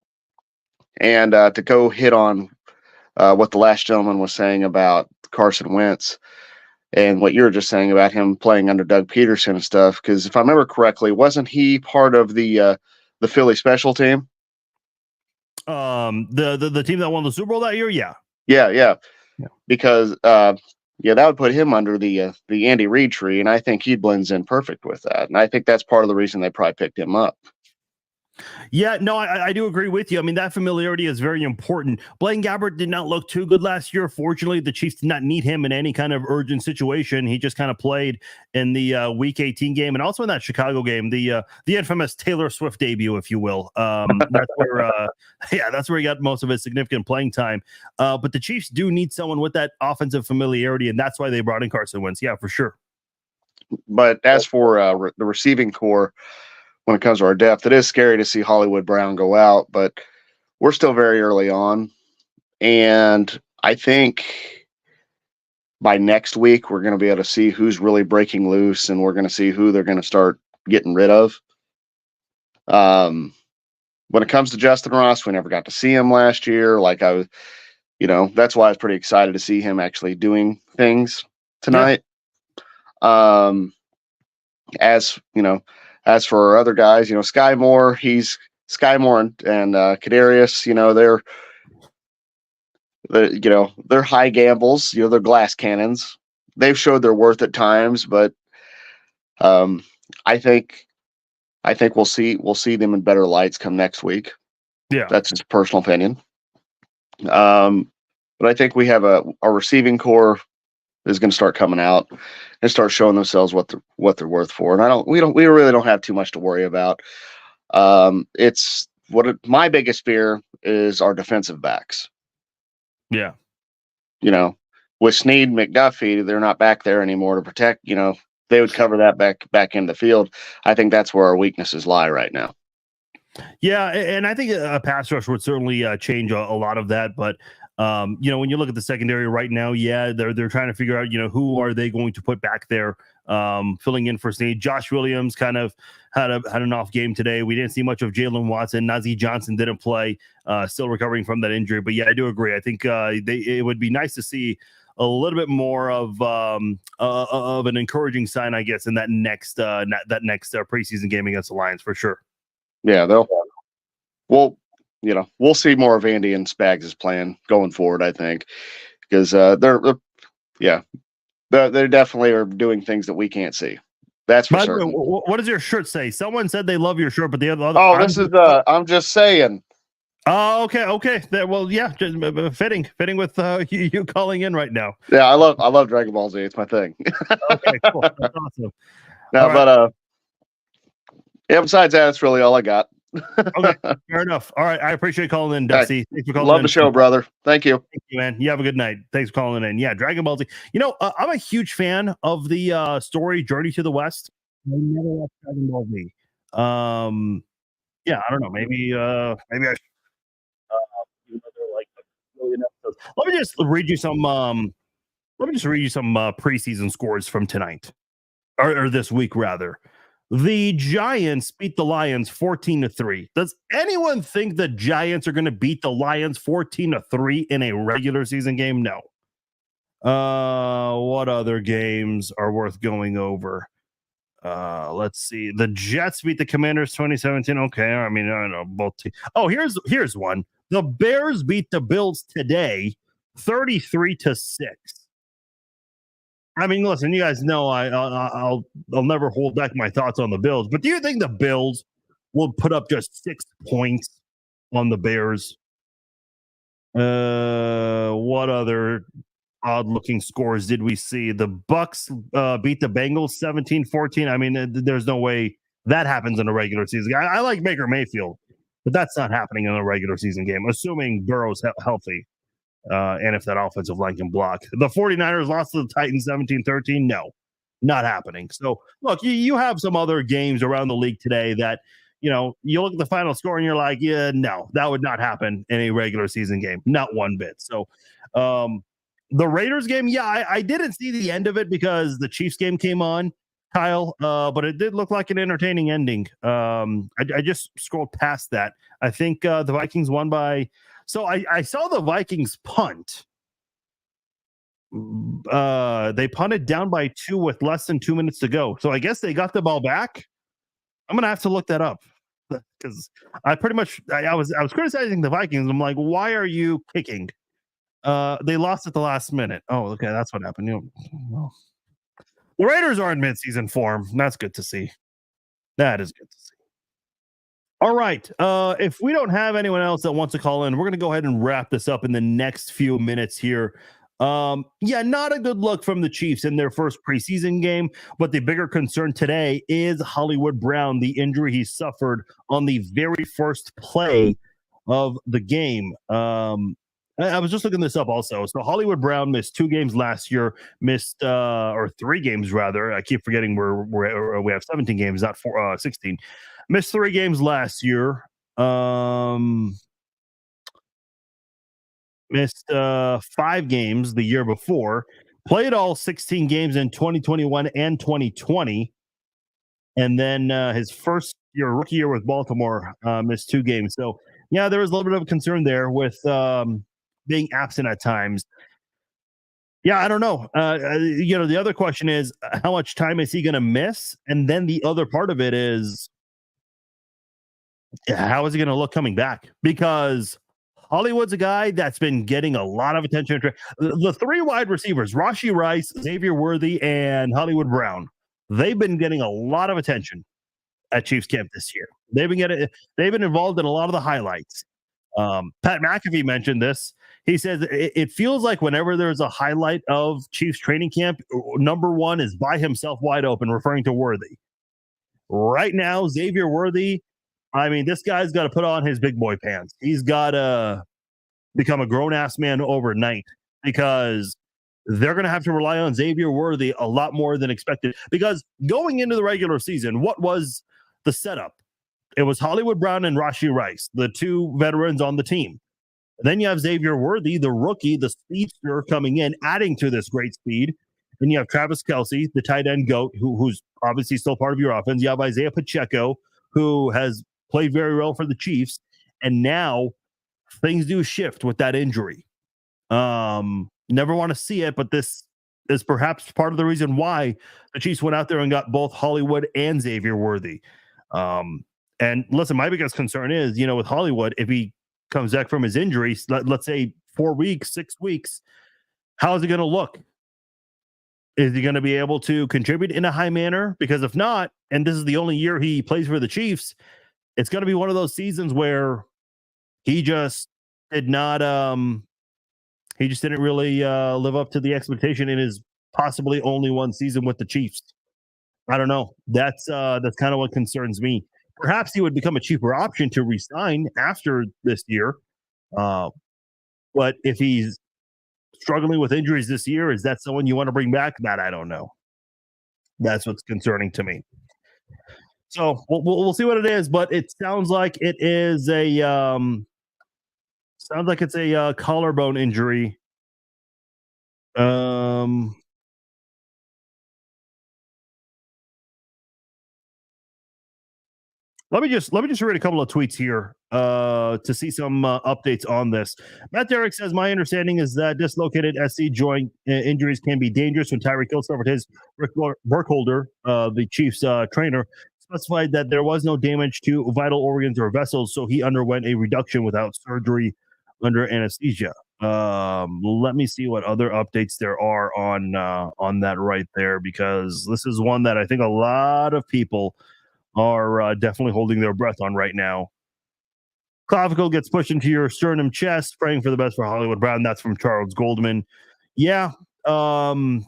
to go hit on what the last gentleman was saying about Carson Wentz and what you were just saying about him playing under Doug Peterson and stuff, because if I remember correctly, wasn't he part of the Philly special team? The team that won the Super Bowl that year? Yeah. Because that would put him under the Andy Reid tree, and I think he blends in perfect with that. And I think that's part of the reason they probably picked him up. Yeah, no, I do agree with you. I mean, that familiarity is very important. Blaine Gabbert did not look too good last year. Fortunately, the Chiefs did not need him in any kind of urgent situation. He just kind of played in the Week 18 game and also in that Chicago game, the infamous Taylor Swift debut, if you will. That's where he got most of his significant playing time. But the Chiefs do need someone with that offensive familiarity, and that's why they brought in Carson Wentz. Yeah, for sure. But as for the receiving core, when it comes to our depth, it is scary to see Hollywood Brown go out, but we're still very early on. And I think by next week, we're going to be able to see who's really breaking loose, and we're going to see who they're going to start getting rid of. When it comes to Justin Ross, we never got to see him last year. That's why I was pretty excited to see him actually doing things tonight. Yeah. As for our other guys, Sky Moore and Kadarius, they're high gambles, they're glass cannons. They've showed their worth at times, but I think we'll see them in better lights come next week. Yeah, that's just personal opinion. But I think we have our receiving core is going to start coming out and start showing themselves what they're worth for. And we really don't have too much to worry about. My biggest fear is our defensive backs. Yeah. With Snead, McDuffie, they're not back there anymore to protect, they would cover that back in the field. I think that's where our weaknesses lie right now. Yeah, and I think a pass rush would certainly change a lot of that. But when you look at the secondary right now, yeah, they're trying to figure out who are they going to put back there, filling in for Snead. Josh Williams kind of had an off game today. We didn't see much of Jalen Watson. Nazir Johnson didn't play, still recovering from that injury. But yeah, I do agree. I think it would be nice to see a little bit more of an encouraging sign, I guess, in that next preseason game against the Lions for sure. Yeah, we'll see more of Andy and Spags' plan going forward, I think, because they definitely are doing things that we can't see. That's for certain. What does your shirt say? Someone said they love your shirt, but the other. I'm just saying. Oh, okay. Well, yeah, just fitting with you calling in right now. Yeah, I love Dragon Ball Z. It's my thing. Okay, cool. That's awesome. No, but besides that, that's really all I got. Okay, fair enough. All right, I appreciate calling in, Dusty. Thanks for calling in. Love the show, brother. Thank you. Thank you, man. You have a good night. Thanks for calling in. Yeah, Dragon Ball Z. I'm a huge fan of the story Journey to the West. I never watched Dragon Ball Z. Yeah, I don't know. Maybe I should. Like a million episodes. Let me just read you some. Preseason scores from tonight, or this week rather. The Giants beat the Lions 14-3. Does anyone think the Giants are going to beat the Lions 14-3 in a regular season game? No. What other games are worth going over? Let's see. The Jets beat the Commanders 2017. Okay, I mean, I don't know both teams. Oh, here's one. The Bears beat the Bills today 33-6. I mean, listen, you guys know I'll never hold back my thoughts on the Bills, but do you think the Bills will put up just 6 points on the Bears? What other odd-looking scores did we see? The Bucks beat the Bengals 17-14. I mean, there's no way that happens in a regular season. I like Baker Mayfield, but that's not happening in a regular season game, assuming Burrow's healthy. And if that offensive line can block. The 49ers lost to the Titans 17-13. No, not happening. So, look, you have some other games around the league today that, you look at the final score and you're like, yeah, no, that would not happen in a regular season game. Not one bit. So, the Raiders game, yeah, I didn't see the end of it because the Chiefs game came on, Kyle, but it did look like an entertaining ending. I just scrolled past that. I think the Vikings won by... So I saw the Vikings punt. They punted down by 2 with less than 2 minutes to go. So I guess they got the ball back. I'm gonna have to look that up because I was criticizing the Vikings. I'm like, why are you kicking? They lost at the last minute. Oh, okay, that's what happened. Well, the Raiders are in midseason form. That's good to see. That is good to see. All right. If we don't have anyone else that wants to call in, we're going to go ahead and wrap this up in the next few minutes here. Not a good look from the Chiefs in their first preseason game, but the bigger concern today is Hollywood Brown, the injury he suffered on the very first play of the game. I was just looking this up also. So Hollywood Brown missed 2 games last year, or 3 games rather. I keep forgetting we have 17 games, not 16. Missed 3 games last year. Missed 5 games the year before. Played all 16 games in 2021 and 2020. And then his rookie year with Baltimore, missed 2 games. So, yeah, there was a little bit of a concern there with being absent at times. Yeah, I don't know. The other question is, how much time is he going to miss? And then the other part of it is, how is he going to look coming back? Because Hollywood's a guy that's been getting a lot of attention. The 3 wide receivers, Rashee Rice, Xavier Worthy, and Hollywood Brown, they've been getting a lot of attention at Chiefs camp this year. They've been involved in a lot of the highlights. Pat McAfee mentioned this. He says it feels like whenever there's a highlight of Chiefs training camp, number 1 is by himself wide open, referring to Worthy. Right now, Xavier Worthy, I mean, this guy's got to put on his big boy pants. He's got to become a grown-ass man overnight because they're going to have to rely on Xavier Worthy a lot more than expected, because going into the regular season, what was the setup? It was Hollywood Brown and Rashee Rice, the two veterans on the team. Then you have Xavier Worthy, the rookie, the speedster coming in, adding to this great speed. Then you have Travis Kelce, the tight end GOAT, who's obviously still part of your offense. You have Isaiah Pacheco, who has played very well for the Chiefs. And now things do shift with that injury. Never want to see it, but this is perhaps part of the reason why the Chiefs went out there and got both Hollywood and Xavier Worthy. And listen, my biggest concern is, with Hollywood, if he comes back from his injury, let's say 4 weeks, 6 weeks, how is it going to look? Is he going to be able to contribute in a high manner? Because if not, and this is the only year he plays for the Chiefs, it's going to be one of those seasons where he just did not, he just didn't really live up to the expectation in his possibly only one season with the Chiefs. I don't know. That's kind of what concerns me. Perhaps he would become a cheaper option to resign after this year. But if he's struggling with injuries this year, is that someone you want to bring back? That I don't know. That's what's concerning to me. So we'll see what it is, but it sounds like it is a collarbone injury. Let me just read a couple of tweets here to see some updates on this. Matt Derrick says, my understanding is that dislocated SC joint injuries can be dangerous. When Tyreek Hill suffered his, Rick Burkholder, the Chiefs trainer, specified that there was no damage to vital organs or vessels, so he underwent a reduction without surgery under anesthesia. Let me see what other updates there are on that right there, because this is one that I think a lot of people are definitely holding their breath on right now. Clavicle gets pushed into your sternum chest, praying for the best for Hollywood Brown. That's from Charles Goldman. Yeah,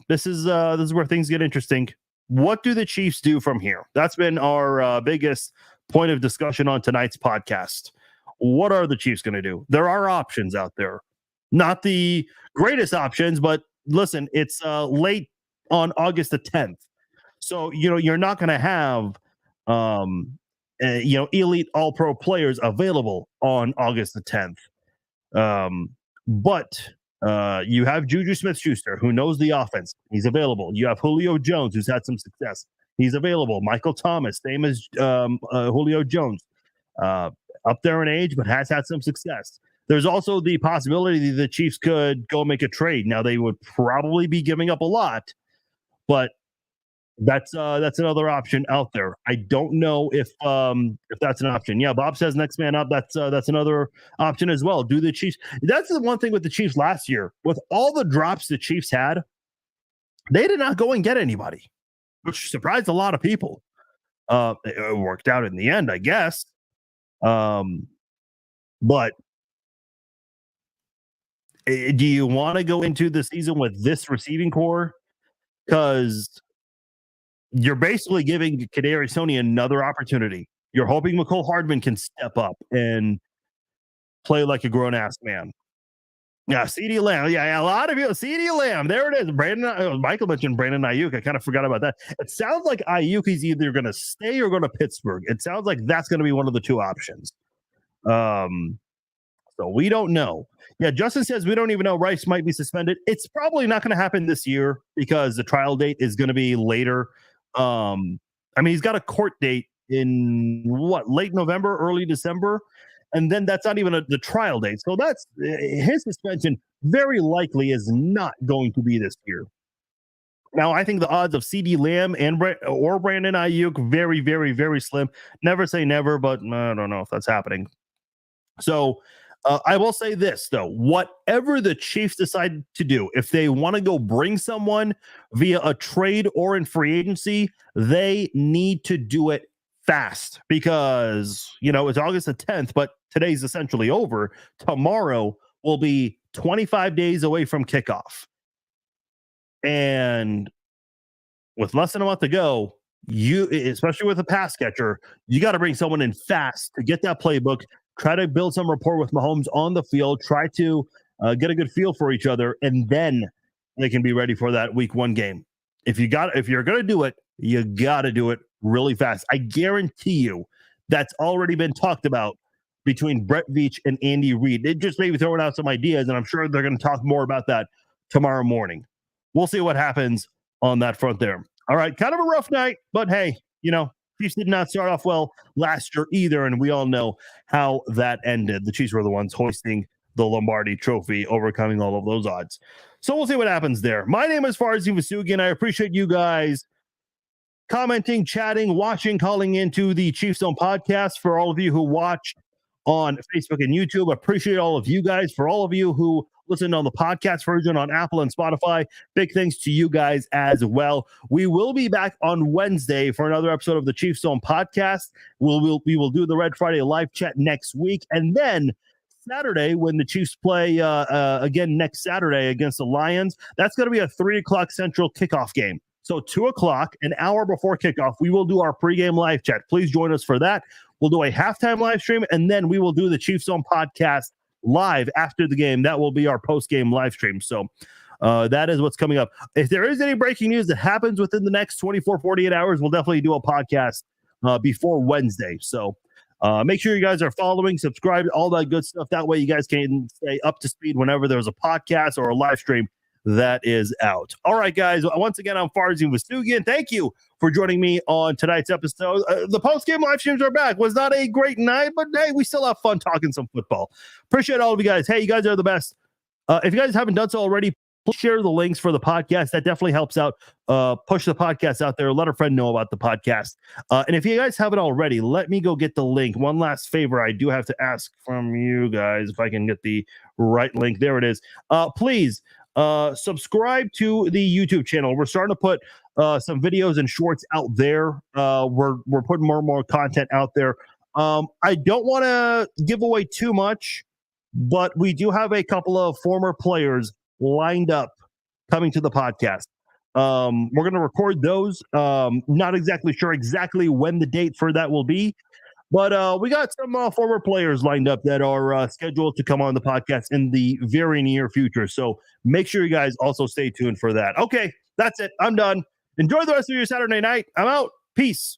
this is where things get interesting. What do the Chiefs do from here? That's been our biggest point of discussion on tonight's podcast. What are the Chiefs going to do? There are options out there. Not the greatest options, but listen, it's late on August the 10th. So, you're not going to have elite all-pro players available on August the 10th. But you have Juju Smith-Schuster, who knows the offense. He's available. You have Julio Jones, who's had some success. He's available. Michael Thomas, same as Julio Jones, up there in age, but has had some success. There's also the possibility that the Chiefs could go make a trade. Now, they would probably be giving up a lot, but that's another option out there. I don't know if that's an option. Yeah, Bob says next man up. That's another option as well. Do the Chiefs? That's the one thing with the Chiefs last year. With all the drops the Chiefs had, they did not go and get anybody, which surprised a lot of people. It worked out in the end, I guess. But do you want to go into the season with this receiving core? Because you're basically giving Kadarius Toney another opportunity. You're hoping Mecole Hardman can step up and play like a grown-ass man. Yeah, CeeDee Lamb. Yeah, a lot of you. CeeDee Lamb. There it is. Michael mentioned Brandon Ayuk. I kind of forgot about that. It sounds like Ayuk is either going to stay or go to Pittsburgh. It sounds like that's going to be one of the two options. So we don't know. Yeah, Justin says we don't even know Rice might be suspended. It's probably not going to happen this year because the trial date is going to be later. He's got a court date in late November, early December, and then that's not even the trial date. So that's his suspension very likely is not going to be this year. Now, I think the odds of CeeDee Lamb or Brandon Ayuk very, very, very slim. Never say never, but I don't know if that's happening. So I will say this, though. Whatever the Chiefs decide to do, if they want to go bring someone via a trade or in free agency, they need to do it fast because, it's August the 10th, but today's essentially over. Tomorrow will be 25 days away from kickoff. And with less than a month to go, especially with a pass catcher, you got to bring someone in fast to get that playbook. Try to build some rapport with Mahomes on the field. Try to get a good feel for each other, and then they can be ready for that week 1 game. If you're going to do it, you got to do it really fast. I guarantee you that's already been talked about between Brett Veach and Andy Reid. They just maybe throwing out some ideas, and I'm sure they're going to talk more about that tomorrow morning. We'll see what happens on that front there. All right, kind of a rough night, but hey, Chiefs did not start off well last year either, and we all know how that ended. The Chiefs were the ones hoisting the Lombardi Trophy, overcoming all of those odds. So we'll see what happens there. My name is Farzin Vasugian. I appreciate you guys commenting, chatting, watching, calling into the Chiefs Zone podcast. For all of you who watched on Facebook and YouTube, appreciate all of you guys. For all of you who listen on the podcast version on Apple and Spotify, big thanks to you guys as well. We will be back on Wednesday for another episode of the Chiefs Zone podcast. We will do the Red Friday live chat next week, and then Saturday, when the Chiefs play again next Saturday against the Lions, that's going to be a 3:00 Central kickoff game. So 2:00, an hour before kickoff, we will do our pregame live chat. Please join us for that. We'll do a halftime live stream, and then we will do the Chiefs Zone podcast live after the game. That will be our post-game live stream. So that is what's coming up. If there is any breaking news that happens within the next 24, 48 hours, we'll definitely do a podcast before Wednesday. So make sure you guys are following, subscribe, all that good stuff. That way you guys can stay up to speed whenever there's a podcast or a live stream that is out. All right, guys. Once again, I'm Farzin Vasugian. Thank you for joining me on tonight's episode. The post-game live streams are back. Was not a great night, but hey, we still have fun talking some football. Appreciate all of you guys. Hey, you guys are the best. If you guys haven't done so already, please share the links for the podcast. That definitely helps out. Push the podcast out there. Let a friend know about the podcast. And if you guys haven't already, let me go get the link. One last favor I do have to ask from you guys, if I can get the right link. There it is. Please subscribe to the YouTube channel. We're starting to put some videos and shorts out there. We're putting more and more content out there. I don't want to give away too much, but we do have a couple of former players lined up coming to the podcast. We're going to record those. Not exactly sure when the date for that will be, but we got some former players lined up that are scheduled to come on the podcast in the very near future. So make sure you guys also stay tuned for that. Okay, that's it. I'm done. Enjoy the rest of your Saturday night. I'm out. Peace.